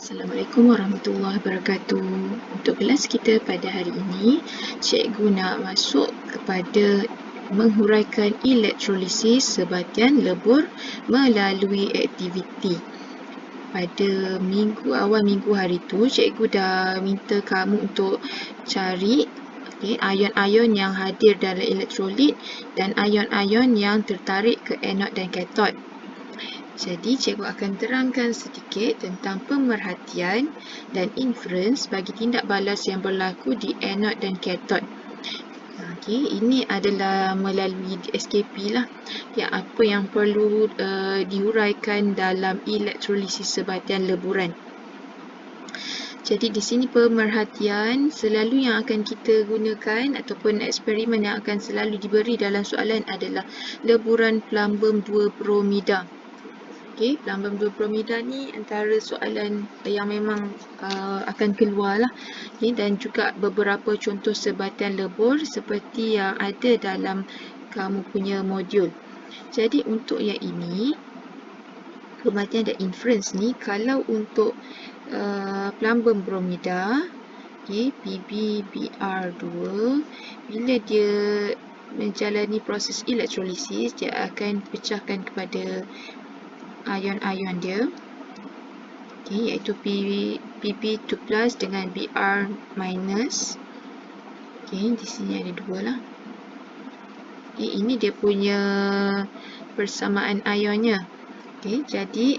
Assalamualaikum warahmatullahi wabarakatuh. Untuk kelas kita pada hari ini, cikgu nak masuk kepada menghuraikan elektrolisis sebatian lebur melalui aktiviti. Pada awal minggu hari tu, cikgu dah minta kamu untuk cari ion-ion yang hadir dalam elektrolit dan ion-ion yang tertarik ke anod dan katod. Jadi, cikgu akan terangkan sedikit tentang pemerhatian dan inference bagi tindak balas yang berlaku di anod dan katod. Ini adalah melalui SKP lah. Apa yang perlu dihuraikan dalam elektrolisis sebatian leburan. Jadi di sini pemerhatian selalu yang akan kita gunakan ataupun eksperimen yang akan selalu diberi dalam soalan adalah leburan plumbum 2 bromida. Plumbum 2 bromida ni antara soalan yang memang akan keluar lah. Dan juga beberapa contoh sebatian lebur seperti yang ada dalam kamu punya modul. Jadi untuk yang ini, pemerhatian dan inference ni, kalau untuk plumbum bromida, PbBr2, bila dia menjalani proses elektrolisis, dia akan pecahkan kepada ion-ion dia, iaitu Pb2+ dengan Br-. Di sini ada dua lah. Ini dia punya persamaan ionnya. Jadi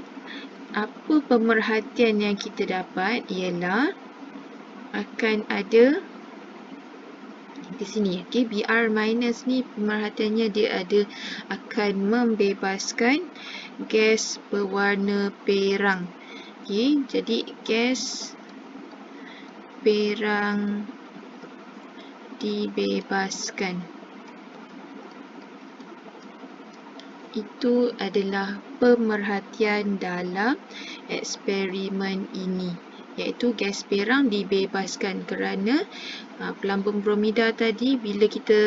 apa pemerhatian yang kita dapat ialah akan ada di sini, Br- ni pemerhatiannya dia akan membebaskan gas berwarna perang. Jadi gas perang dibebaskan. Itu adalah pemerhatian dalam eksperimen ini, iaitu gas perang dibebaskan kerana plumbum bromida tadi bila kita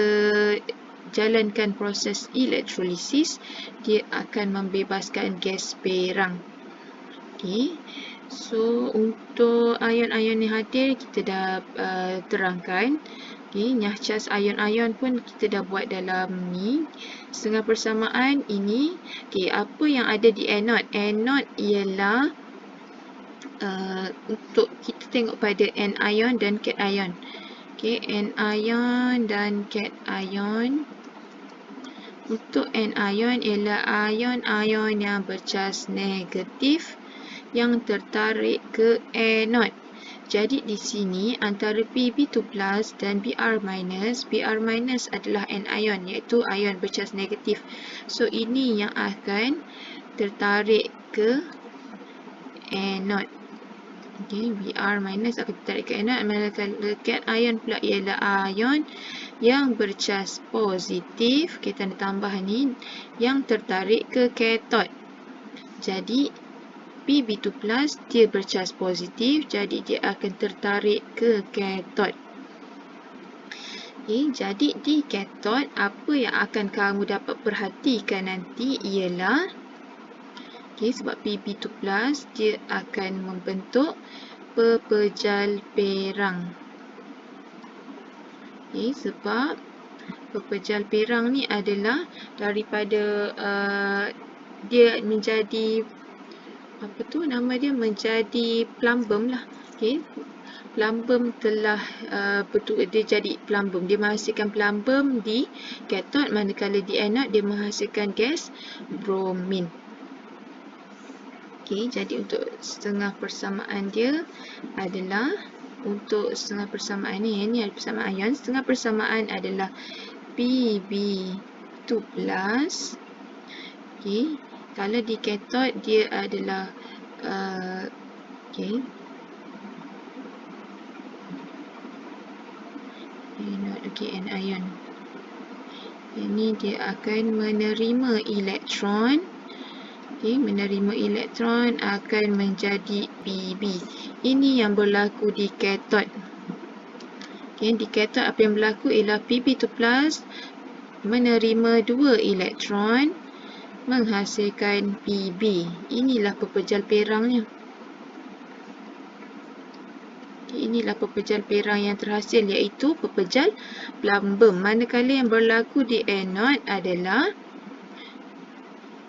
jalankan proses elektrolisis, dia akan membebaskan gas perang. So untuk ion-ion yang hadir kita dah terangkan. Nyahcas ion-ion pun kita dah buat dalam ni. Setengah persamaan ini, apa yang ada di anod? Anod ialah untuk kita tengok pada anion dan cation. Anion dan cation. Untuk anion ialah ion-ion yang bercas negatif yang tertarik ke anod. Jadi di sini antara Pb2+ dan Br-, Br- adalah anion, iaitu ion bercas negatif. So ini yang akan tertarik ke anod. Br- akan tertarik ke anod, manakala cation pula ialah ion yang bercas positif, tanda tambah ni, yang tertarik ke katod. Jadi Pb2+ dia bercas positif, jadi dia akan tertarik ke katod. Jadi di katod, apa yang akan kamu dapat perhatikan nanti ialah sebab Pb2+ dia akan membentuk pepejal perang. Sebab pepejal perang ni adalah daripada dia menjadi menjadi plumbum lah. Plumbum telah dia jadi plumbum. Dia menghasilkan plumbum di katod, manakala di anod dia menghasilkan gas bromin. Jadi untuk setengah persamaan dia adalah, untuk setengah persamaan ni ada persamaan ion. Setengah persamaan adalah Pb2+. Kalau di katod dia adalah anion. Ini dia akan menerima elektron. Menerima elektron akan menjadi Pb. Ini yang berlaku di katod. Di katod apa yang berlaku ialah Pb2+ menerima 2 elektron menghasilkan Pb. Inilah pepejal perangnya. inilah pepejal perang yang terhasil, iaitu pepejal plumbum. Manakala yang berlaku di anode adalah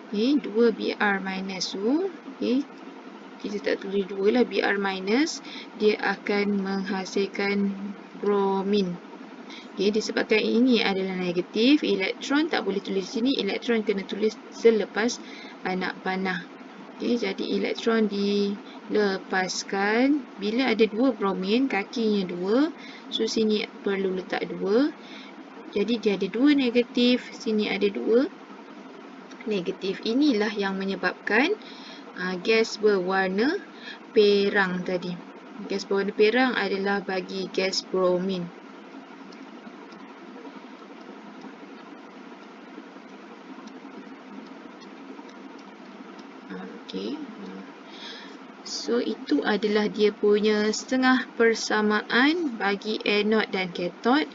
2 Br minus U. Kita tak tulis 2 lah, Br minus, dia akan menghasilkan bromin. Disebabkan ini adalah negatif, elektron tak boleh tulis di sini, elektron kena tulis selepas anak panah. Jadi elektron dilepaskan bila ada 2 bromin, kakinya 2, so sini perlu letak 2. Jadi dia ada 2 negatif, sini ada 2 negatif. Inilah yang menyebabkan gas berwarna perang tadi. Gas berwarna perang adalah bagi gas bromin. So itu adalah dia punya setengah persamaan bagi anode dan katod.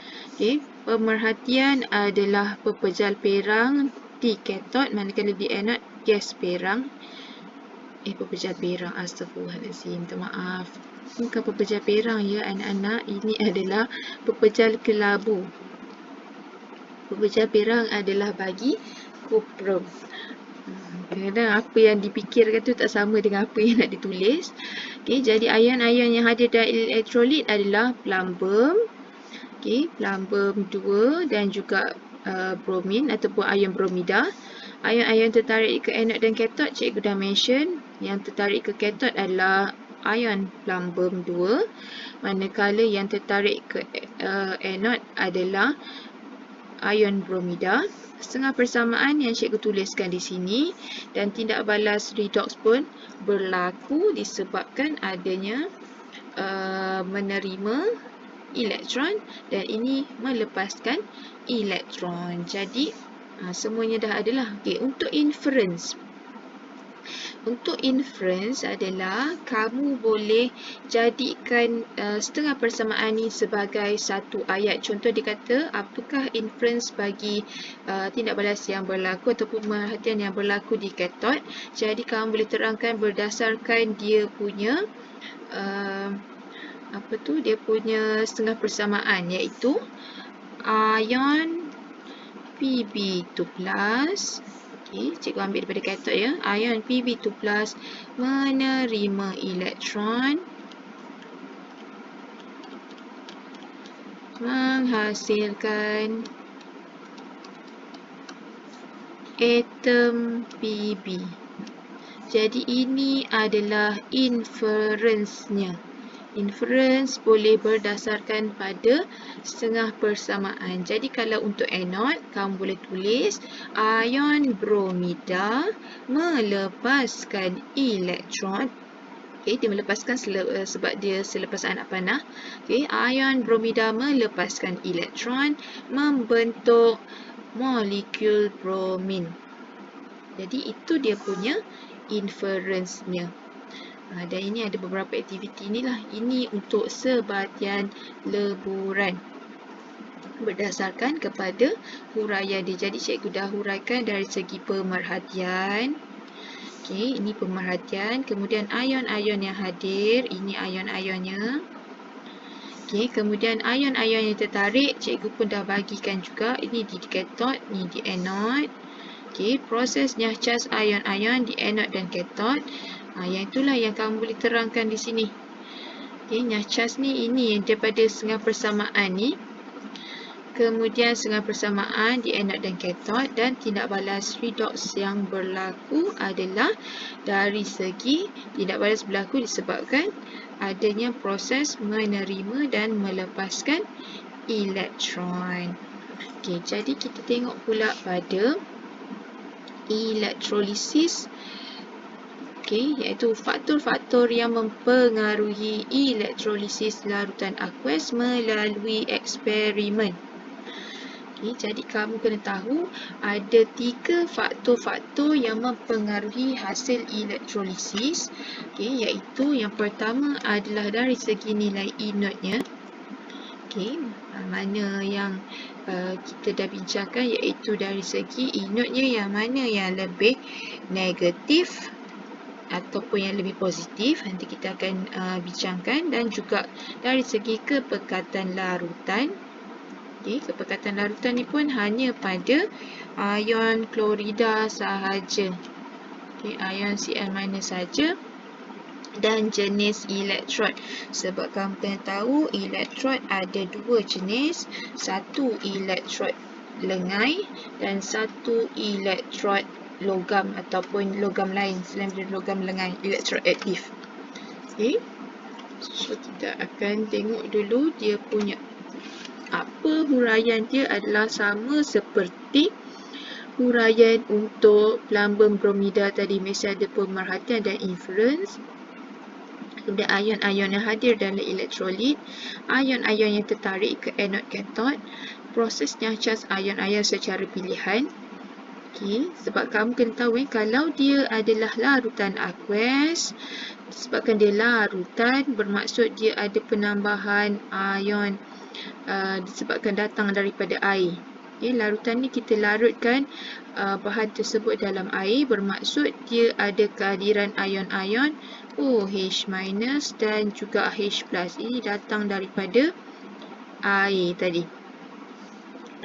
Pemerhatian adalah pepejal perang di katod, manakala di anode gas perang. Pepejal perang, astagfirullahalazim, minta maaf. Bukan pepejal perang ya anak-anak, ini adalah pepejal kelabu. Pepejal perang adalah bagi kuprum. Kadang-kadang apa yang dipikirkan tu tak sama dengan apa yang nak ditulis. Jadi ion-ion yang hadir dalam elektrolit adalah plumbum, plumbum 2 dan juga bromin ataupun ion bromida. Ion-ion tertarik ke anode dan katod, cikgu dah mention, yang tertarik ke katod adalah ion plumbum 2, manakala yang tertarik ke anode adalah ion bromida. Setengah persamaan yang cikgu tuliskan di sini, dan tindak balas redox pun berlaku disebabkan adanya menerima elektron dan ini melepaskan elektron. Jadi semuanya dah adalah. Untuk inference. Untuk inference adalah kamu boleh jadikan setengah persamaan ni sebagai satu ayat. Contoh dia kata, apakah inference bagi tindak balas yang berlaku ataupun pemerhatian yang berlaku di katod. Jadi kamu boleh terangkan berdasarkan dia punya dia punya setengah persamaan, iaitu ion Pb2+. Cikgu ambil daripada katod ya. Ion Pb2+ menerima elektron, menghasilkan atom Pb. Jadi ini adalah inference-nya. Inference boleh berdasarkan pada setengah persamaan. Jadi kalau untuk anode, kamu boleh tulis ion bromida melepaskan elektron. Dia melepaskan sebab dia selepas anak panah. Ion bromida melepaskan elektron, membentuk molekul bromin. Jadi itu dia punya inference-nya. Dan ini ada beberapa aktiviti inilah. Ini untuk sebatian leburan berdasarkan kepada huraian dia. Jadi cikgu dah huraikan dari segi pemerhatian. Ini pemerhatian. Kemudian ion-ion yang hadir, ini ion-ionnya. Kemudian ion-ion yang tertarik, cikgu pun dah bagikan juga. Ini di katod, ini di anode. Proses nyahcas ion-ion di anode dan katod. Yang itulah yang kamu boleh terangkan di sini. Nyahcas ni, ini daripada setengah persamaan ni. Kemudian setengah persamaan di anode dan katod, dan tindak balas redox yang berlaku adalah dari segi tindak balas berlaku disebabkan adanya proses menerima dan melepaskan elektron. Jadi kita tengok pula pada elektrolisis. Iaitu faktor-faktor yang mempengaruhi elektrolisis larutan aqueous melalui eksperimen. Jadi kamu kena tahu ada 3 faktor-faktor yang mempengaruhi hasil elektrolisis. Iaitu yang pertama adalah dari segi nilai inotnya. Mana yang kita dah bincangkan, iaitu dari segi inotnya yang mana yang lebih negatif. ataupun yang lebih positif, nanti kita akan bincangkan, dan juga dari segi kepekatan larutan. Kepekatan larutan ni pun hanya pada ion klorida sahaja. Ion Cl- saja, dan jenis elektrod. Sebab kamu kena tahu elektrod ada dua jenis, satu elektrod lengai dan satu elektrod logam ataupun logam lain selain dari logam lengai, elektroaktif. So kita akan tengok dulu dia punya apa huraian dia adalah sama seperti huraian untuk pelambang bromida tadi, mesti ada pemerhatian dan inference. Kemudian ion-ion yang hadir dalam elektrolit, ion-ion yang tertarik ke anod katod, prosesnya cas ion-ion secara pilihan. Sebab kamu kena tahu kalau dia adalah larutan aqueous, sebabkan dia larutan bermaksud dia ada penambahan ion disebabkan datang daripada air. Larutan ni kita larutkan bahan tersebut dalam air, bermaksud dia ada kehadiran ion-ion OH- dan juga H+. Ini datang daripada air tadi.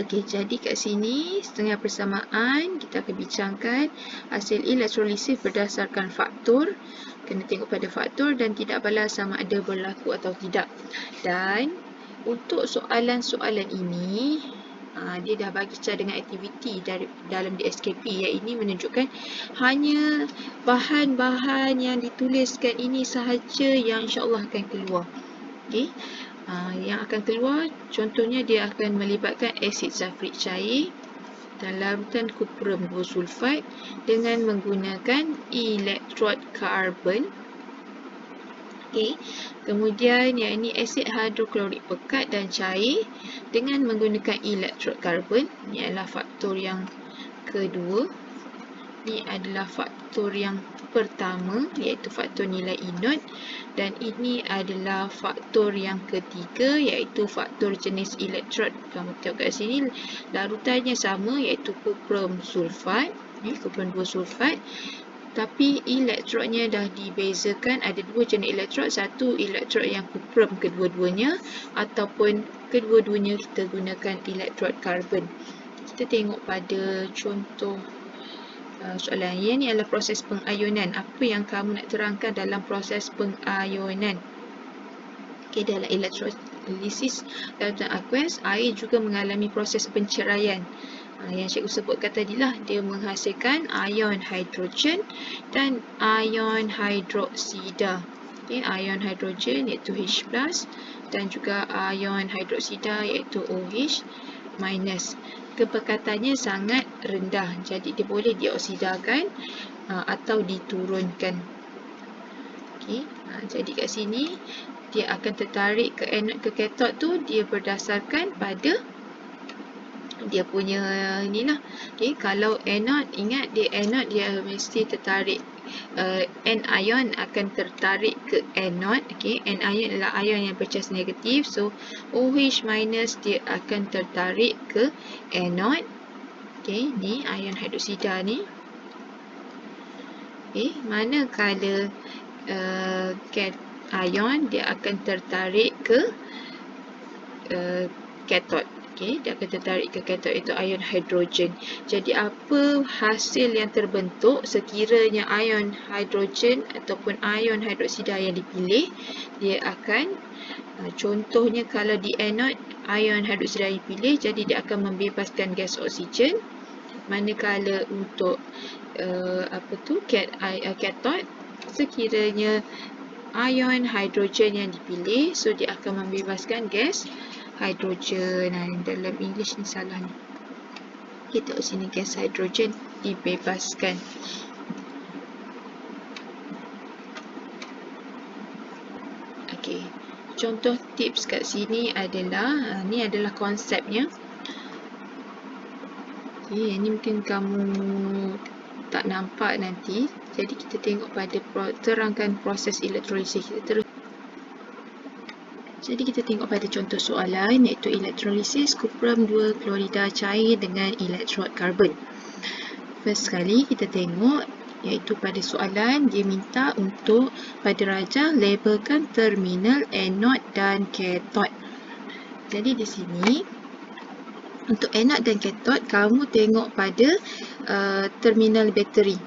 Jadi kat sini setengah persamaan kita akan bincangkan hasil elektrolisis berdasarkan faktor. Kena tengok pada faktor dan tidak balas sama ada berlaku atau tidak. Dan untuk soalan-soalan ini, dia dah bagi cara dengan aktiviti dalam DSKP, yang ini menunjukkan hanya bahan-bahan yang dituliskan ini sahaja yang insyaAllah akan keluar. Yang akan keluar, contohnya dia akan melibatkan asid sulfurik cair dan larutan kuprum 2 sulfat dengan menggunakan elektrod karbon. Kemudian yang ini asid hidroklorik pekat dan cair dengan menggunakan elektrod karbon. Ini adalah faktor yang kedua. Ini adalah faktor yang pertama, iaitu faktor nilai inod, dan ini adalah faktor yang ketiga, iaitu faktor jenis elektrod. Kamu tengok kat sini larutannya sama, iaitu kuprum sulfat, kuprum 2 sulfat. Tapi elektrodnya dah dibezakan, ada dua jenis elektrod, satu elektrod yang kuprum kedua-duanya ataupun kedua-duanya kita gunakan elektrod karbon. Kita tengok pada contoh soalan. Yang ni adalah proses pengayonan. Apa yang kamu nak terangkan dalam proses pengayonan? Dalam elektrolisis larutan aqueous, air juga mengalami proses penceraian. Yang cikgu sebutkan tadilah, dia menghasilkan ion hidrogen dan ion hidroksida. Ion hidrogen iaitu H+, dan juga ion hidroksida iaitu OH-. Kepekatannya sangat rendah, jadi dia boleh dioksidakan atau diturunkan. Jadi kat sini dia akan tertarik ke anod ke katod tu, dia berdasarkan pada dia punya inilah. Kalau anod, ingat dia anod, dia mesti tertarik, anion akan tertarik ke anod. Anion adalah ion yang bercas negatif, so OH- dia akan tertarik ke anod. Ni ion hidroksida ni. Manakala ion dia akan tertarik ke katod. Dia akan tertarik ke katod, iaitu ion hidrogen. Jadi apa hasil yang terbentuk sekiranya ion hidrogen ataupun ion hidroksida yang dipilih? Dia akan, contohnya kalau di anod ion hidroksida yang dipilih, jadi dia akan membebaskan gas oksigen. Manakala untuk katod, sekiranya ion hidrogen yang dipilih, so dia akan membebaskan gas hidrogen. Dalam English ni salah ni. Kita kat sini gas hidrogen dibebaskan. Contoh tips kat sini adalah, ni adalah konsepnya. Yang ni mungkin kamu tak nampak nanti. Jadi kita tengok pada terangkan proses elektrolisis. Jadi kita tengok pada contoh soalan, iaitu elektrolisis kuprum 2 klorida cair dengan elektrod karbon. First sekali kita tengok iaitu pada soalan dia minta untuk pada rajah labelkan terminal anode dan kathod. Jadi di sini untuk anode dan kathod kamu tengok pada terminal bateri.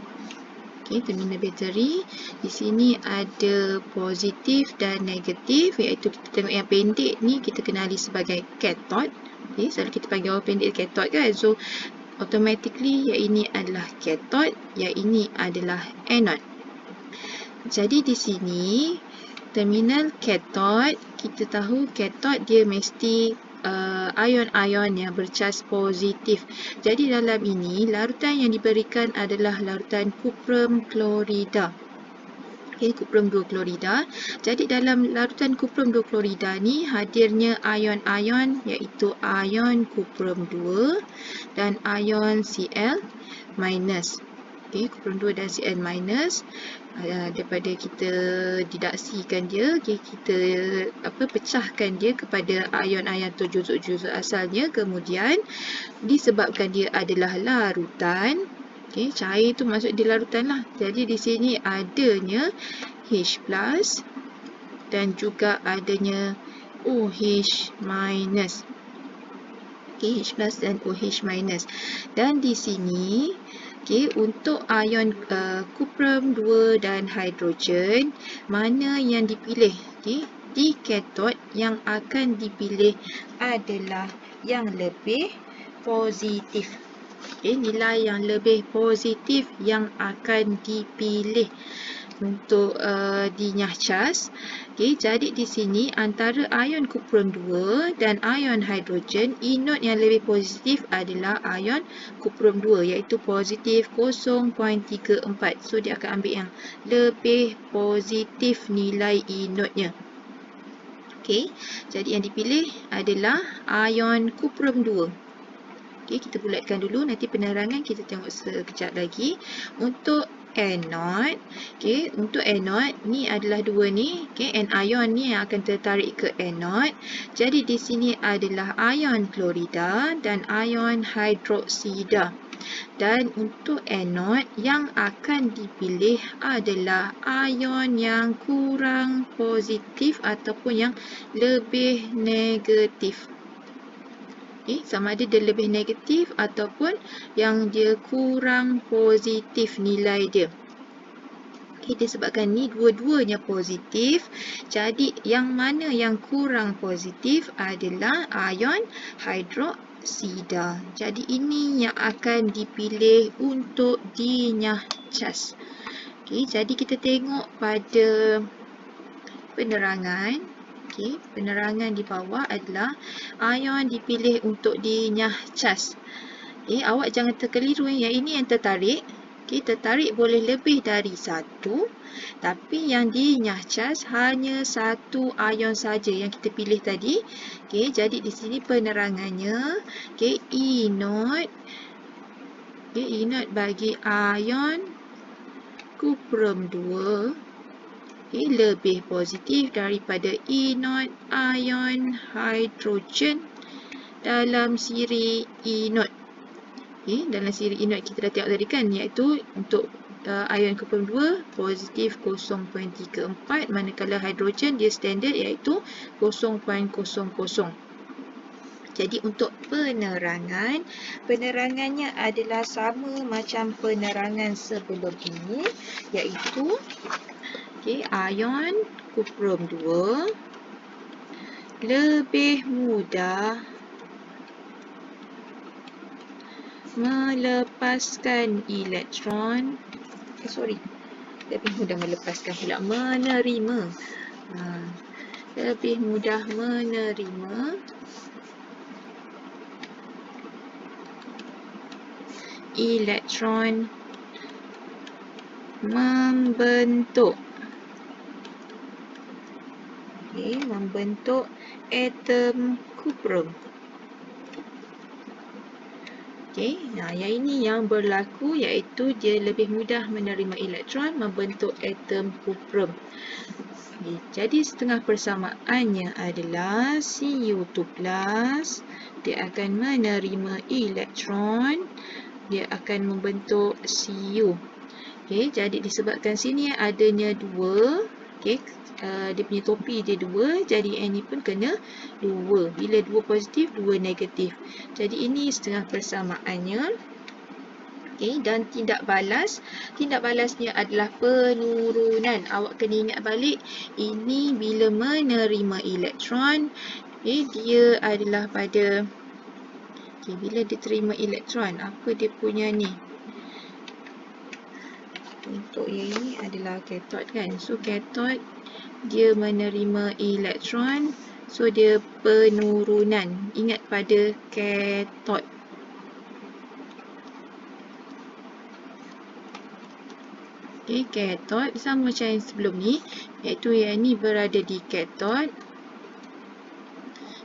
Okey, terminal bateri di sini ada positif dan negatif, iaitu kita tengok yang pendek ni kita kenali sebagai kathod. Okey, selalu kita panggil orang pendek kathod kan. So automatically yang ini adalah kathod, yang ini adalah anode. Jadi di sini terminal kathod, kita tahu kathod dia mesti ion-ion yang bercas positif. Jadi dalam ini larutan yang diberikan adalah larutan kuprum klorida. Okay, kuprum 2 klorida. Jadi dalam larutan kuprum 2 klorida ni hadirnya ion-ion iaitu ion kuprum 2 dan ion Cl minus. Okay, kuprum 2 dan Cl minus. Daripada kita didaksikan dia, okay, kita pecahkan dia kepada ion-ion atau juzuk-juzuk asalnya, kemudian disebabkan dia adalah larutan, okay, cair tu masuk di larutan lah. Jadi di sini adanya H plus dan juga adanya OH minus. Okay, H plus dan OH minus. Dan di sini okay, untuk ion kuprum 2 dan hidrogen, mana yang dipilih? Okay, di kathod yang akan dipilih adalah yang lebih positif. Okay, nilai yang lebih positif yang akan dipilih untuk dinyah cas. Okay, jadi di sini antara ion kuprum 2 dan ion hidrogen, inode yang lebih positif adalah ion kuprum 2 iaitu positif 0.34. So dia akan ambil yang lebih positif nilai inodenya. Okay, jadi yang dipilih adalah ion kuprum 2. Okay, kita bulatkan dulu, nanti penerangan kita tengok sekejap lagi. Untuk anode, okay, untuk anode ni adalah dua ni, okay, anion ni yang akan tertarik ke anode. Jadi di sini adalah ion klorida dan ion hidroksida. Dan untuk anode yang akan dipilih adalah ion yang kurang positif ataupun yang lebih negatif. Okay, sama ada dia lebih negatif ataupun yang dia kurang positif nilai dia. Okay, disebabkan ni dua-duanya positif, jadi yang mana yang kurang positif adalah ion hidroksida. Jadi ini yang akan dipilih untuk dinyah cas. Okay, jadi kita tengok pada penerangan. Okay, penerangan di bawah adalah ion dipilih untuk dinyah cas. Okay, awak jangan terkeliru, yang ini yang tertarik. Okay, tertarik boleh lebih dari satu, tapi yang dinyah cas hanya satu ion saja yang kita pilih tadi. Okay, jadi di sini penerangannya, okay, inode, okay, inode bagi ion kuprum 2 lebih positif daripada inode ion hidrogen dalam siri inode. Okay, dalam siri inode kita dah tengok tadi kan, iaitu untuk ion kuprum 2 positif 0.34, manakala hidrogen dia standard iaitu 0.00. Jadi untuk penerangan, penerangannya adalah sama macam penerangan sebelum ini, iaitu okay, ion kuprum 2 lebih mudah melepaskan elektron, lebih mudah melepaskan pula, menerima. Lebih mudah menerima elektron membentuk atom kuprum. Okay, nah yang ini yang berlaku, iaitu dia lebih mudah menerima elektron membentuk atom kuprum. Okay, jadi setengah persamaannya adalah Cu2+, dia akan menerima elektron, dia akan membentuk Cu. Okey, jadi disebabkan sini adanya 2, okey, dia punya topi dia 2, jadi N ni pun kena 2. Bila 2 positif, 2 negatif. Jadi ini setengah persamaannya. Okey, dan tindak balasnya adalah penurunan. Awak kena ingat balik, ini bila menerima elektron, dia adalah pada, bila dia terima elektron, apa dia punya ni? Untuk yang ini adalah kathod kan. So kathod dia menerima elektron, so dia penurunan. Ingat pada kathod. Okey, kathod sama macam yang sebelum ni, iaitu yang ni berada di kathod.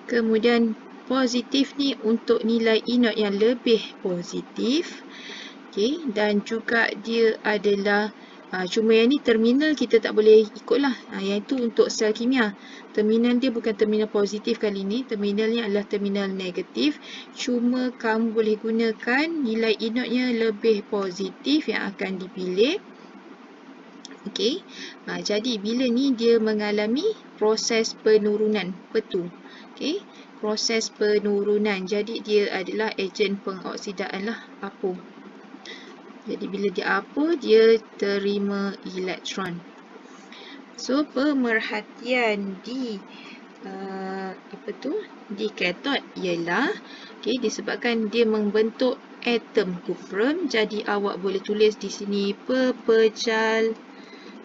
Kemudian positif ni untuk nilai E0 yang lebih positif. Okey, dan juga dia adalah cuma yang ni terminal kita tak boleh ikutlah. Yang itu untuk sel kimia. Terminal dia bukan terminal positif kali ni, terminalnya adalah terminal negatif. Cuma kamu boleh gunakan nilai E0-nya lebih positif yang akan dipilih. Okey. Jadi bila ni dia mengalami proses penurunan petu. Okey, proses penurunan. Jadi dia adalah ejen pengoksidaan lah, apo. Jadi bila dia apo, dia terima elektron. So pemerhatian di di kathod ialah, okey, disebabkan dia membentuk atom kuprum, jadi awak boleh tulis di sini pepejal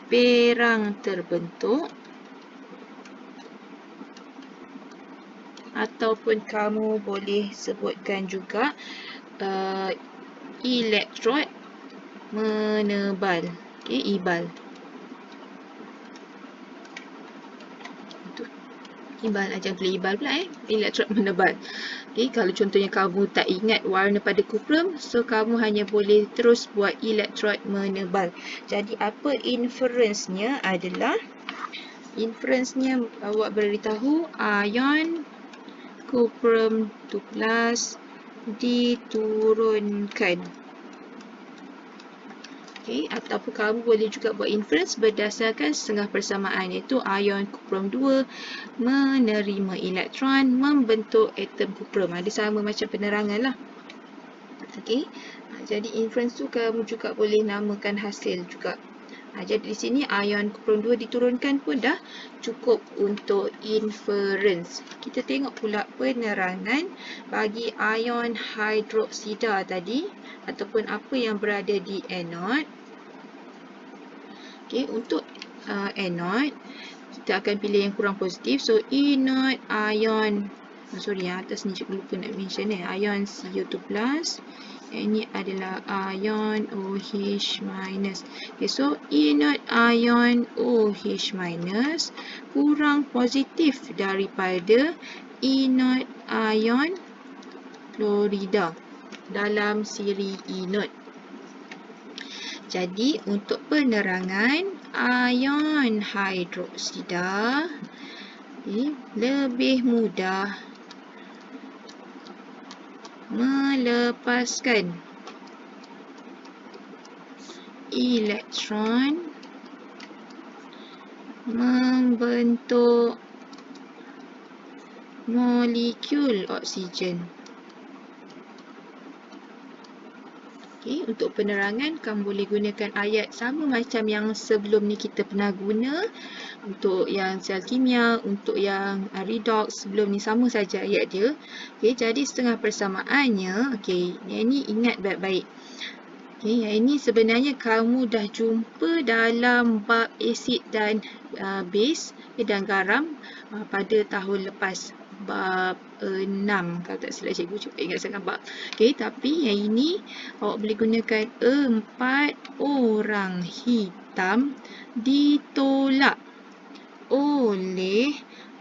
perang terbentuk, ataupun kamu boleh sebutkan juga elektrod menebal, okey, ibal. Ibal, jangan tulis ibal pula elektrod menebal. Okey, kalau contohnya kamu tak ingat warna pada kuprum, so kamu hanya boleh terus buat elektrod menebal. Jadi apa inference-nya adalah, inference-nya awak beritahu ion kuprum 2+ diturunkan. Okay, ataupun kamu boleh juga buat inference berdasarkan setengah persamaan, iaitu ion kuprum 2 menerima elektron membentuk atom kuprum. Dia sama macam penerangan lah. Okay. Jadi inference tu kamu juga boleh namakan hasil juga. Jadi di sini ion kuprum 2 diturunkan pun dah cukup untuk inference. Kita tengok pula penerangan bagi ion hidroksida tadi, ataupun apa yang berada di anode. Okay, untuk anode, kita akan pilih yang kurang positif. So E0 ion, sorry atas ni cikgu lupa nak mention ion CO2+. Yang ini adalah ion OH-. Okay, so E0 ion OH- kurang positif daripada E0 ion klorida dalam siri E0. Jadi untuk penerangan ion hidroksida lebih mudah melepaskan elektron membentuk molekul oksigen. Okay, untuk penerangan kamu boleh gunakan ayat sama macam yang sebelum ni kita pernah guna. Untuk yang sel kimia, untuk yang redox, sebelum ni sama saja ayat dia. Okay, jadi setengah persamaannya, okay, yang ini ingat baik-baik. Okay, yang ini sebenarnya kamu dah jumpa dalam bab asid dan base dan garam pada tahun lepas. Bab 6 kalau tak silap cikgu cuba ingat sangat bab. Okay, tapi yang ini awak boleh gunakan 4 orang hitam ditolak oleh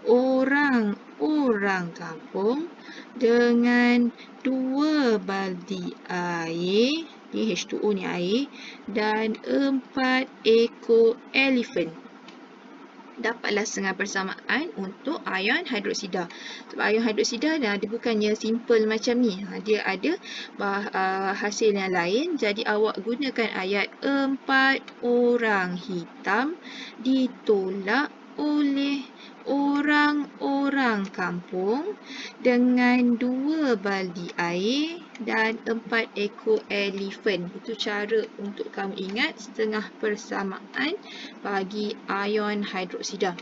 orang-orang kampung dengan 2 baldi air, H2O ni air, dan 4 ekor elephant. dapatlah setengah persamaan untuk ion hidroksida. Sebab ion hidroksida dia bukannya simple macam ni. Dia ada hasil yang lain. Jadi awak gunakan ayat 4 orang hitam ditolak oleh orang-orang kampung dengan 2 baldi air dan 4 ekor elephant. Itu cara untuk kamu ingat setengah persamaan bagi ion hidroksida.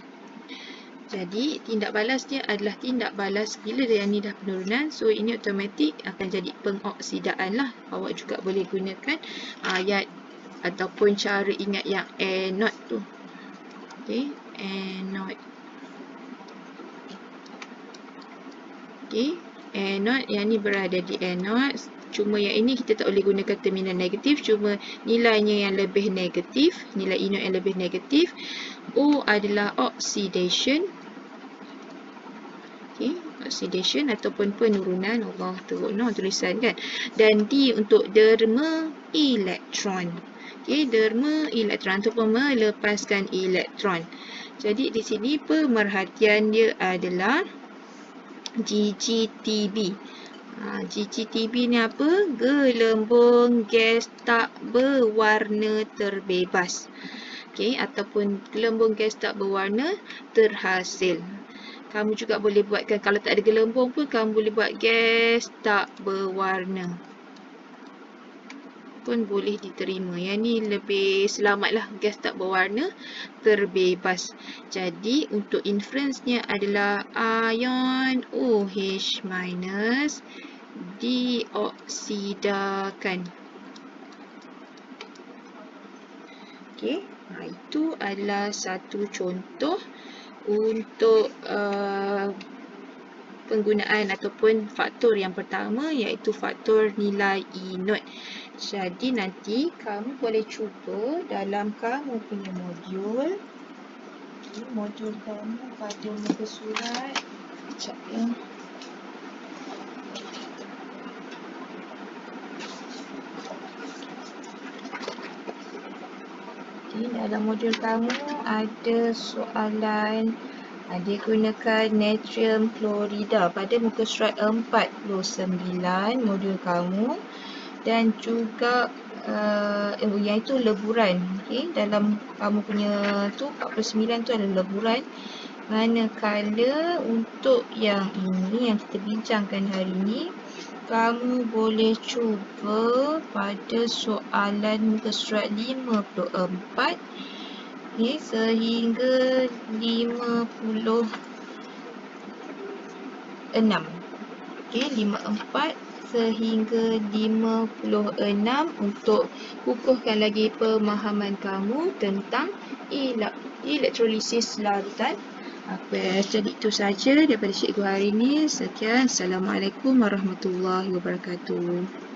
Jadi tindak balas dia adalah tindak balas bila dia ni dah penurunan. So ini automatik akan jadi pengoksidaan lah. Awak juga boleh gunakan ayat ataupun cara ingat yang anode tu. Okay, anode. Okay, anode yang ni berada di anode. Cuma yang ini kita tak boleh gunakan terminal negatif. Cuma nilainya yang lebih negatif. Nilai anode yang lebih negatif. O adalah oxidation. Okay, oxidation ataupun penurunan. Allah teruk no tulisan kan. Dan D untuk derma elektron. Okay, derma elektron ataupun melepaskan elektron. Jadi di sini pemerhatian dia adalah GGTB. GGTB ni apa? Gelembung gas tak berwarna terbebas. Okay, ataupun gelembung gas tak berwarna terhasil. Kamu juga boleh buatkan, kalau tak ada gelembung pun kamu boleh buat gas tak berwarna. Pun boleh diterima. Yang ni lebih selamat lah, gas tak berwarna terbebas. Jadi untuk inference-nya adalah ion OH- dioksidakan. Okey, itu adalah satu contoh untuk penggunaan ataupun faktor yang pertama, iaitu faktor nilai inode. Jadi nanti kamu boleh cuba dalam kamu punya modul. Modul kamu pada muka surat. Sekejap ya. Okay, dalam modul kamu ada soalan. Dia gunakan natrium klorida pada muka surat 49 modul kamu. Dan juga yang itu leburan. Okay, dalam kamu punya tu 49 tu adalah leburan. Manakala untuk yang ini yang kita bincangkan hari ini, kamu boleh cuba pada soalan muka surat 54 sehingga 56. Okay, 54 sehingga 56 untuk kukuhkan lagi pemahaman kamu tentang elektrolisis larutan. Jadi itu saja daripada cikgu hari ini. Sekian. Assalamualaikum warahmatullahi wabarakatuh.